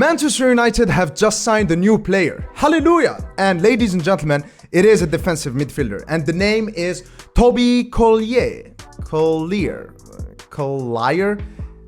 Manchester United have just signed a new player. Hallelujah! And ladies and gentlemen, it is a defensive midfielder. And the name is Toby Collyer. Collyer?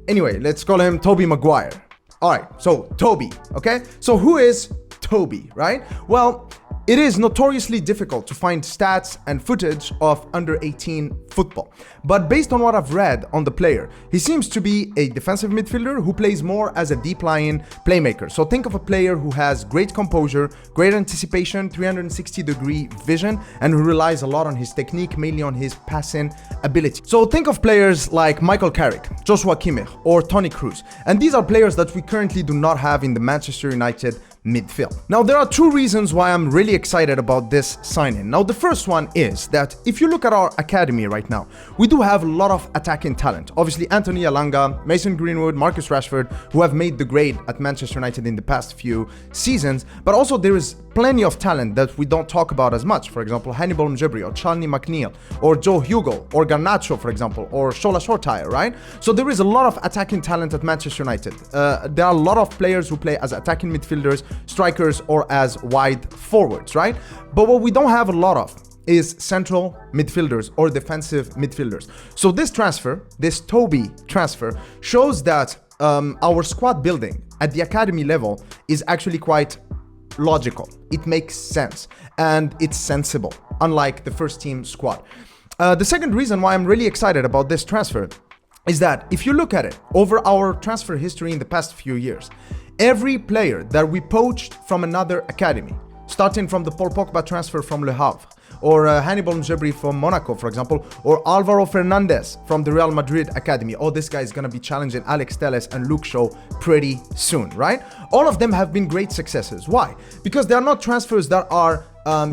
Anyway, let's call him Toby Maguire. Alright, so Toby, okay? So who is Toby, right? Well, it is notoriously difficult to find stats and footage of under 18 football. But based on what I've read on the player, he seems to be a defensive midfielder who plays more as a deep line playmaker. So think of a player who has great composure, great anticipation, 360-degree vision, and who relies a lot on his technique, mainly on his passing ability. So think of players like Michael Carrick, Joshua Kimmich, or Toni Kroos. And these are players that we currently do not have in the Manchester United midfield. Now, there are two reasons why I'm really excited about this signing. Now, the first one is that if you look at our academy right now, we do have a lot of attacking talent. Obviously, Anthony Elanga, Mason Greenwood, Marcus Rashford, who have made the grade at Manchester United in the past few seasons. But also there is plenty of talent that we don't talk about as much. For example, Hannibal Mjibri, or Charlie McNeil, or Joe Hugo, or Garnacho, for example, or Shola Shortire, right? So there is a lot of attacking talent at Manchester United. There are a lot of players who play as attacking midfielders, strikers, or as wide forwards, right? But what we don't have a lot of is central midfielders or defensive midfielders. So this transfer, this Toby transfer, shows that our squad building at the academy level is actually quite logical. It makes sense and it's sensible, unlike the first team squad. The second reason why I'm really excited about this transfer is that if you look at it over our transfer history in the past few years, every player that we poached from another academy, starting from the Paul Pogba transfer from Le Havre, or Hannibal Mjibri from Monaco, for example, or Alvaro Fernandez from the Real Madrid academy. Oh, this guy is going to be challenging Alex Telles and Luke Shaw pretty soon, right? All of them have been great successes. Why? Because they are not transfers that are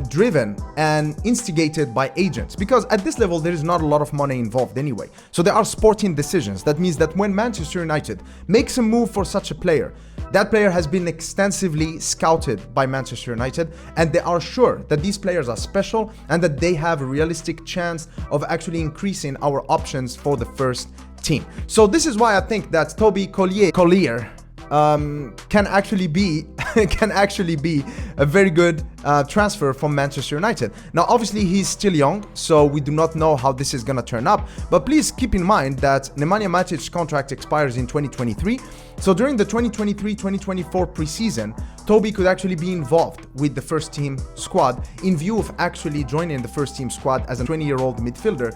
driven and instigated by agents, because at this level there is not a lot of money involved anyway. So there are sporting decisions. That means that when Manchester United makes a move for such a player, that player has been extensively scouted by Manchester United, and they are sure that these players are special and that they have a realistic chance of actually increasing our options for the first team. So this is why I think that Toby Collyer can actually be a very good transfer from Manchester United. Now, obviously, he's still young, so we do not know how this is going to turn up. But please keep in mind that Nemanja Matic's contract expires in 2023. So during the 2023-2024 preseason, Toby could actually be involved with the first team squad in view of actually joining the first team squad as a 20-year-old midfielder,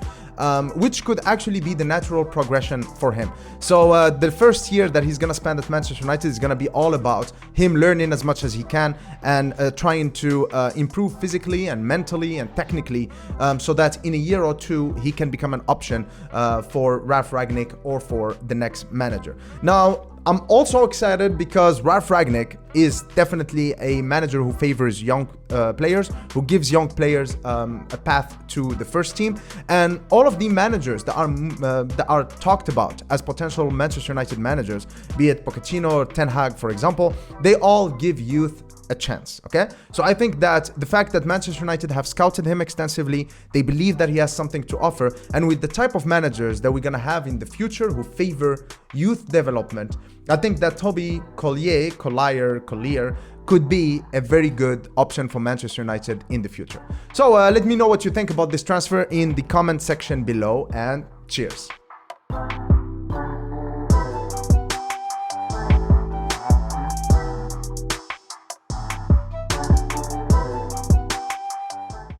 which could actually be the natural progression for him. So the first year that he's going to spend at Manchester United is going to be all about him learning as much as he can and trying to improve physically and mentally and technically, so that in a year or two he can become an option for Ralf Rangnick or for the next manager. Now, I'm also excited because Ralf Rangnick is definitely a manager who favors young players, who gives young players a path to the first team. And all of the managers that are talked about as potential Manchester United managers, be it Pochettino or Ten Hag, for example, they all give youth a chance, okay? So I think that the fact that Manchester United have scouted him extensively, they believe that he has something to offer, and with the type of managers that we're gonna have in the future who favor youth development, I think that Toby Collyer could be a very good option for Manchester United in the future. So let me know what you think about this transfer in the comment section below, and cheers.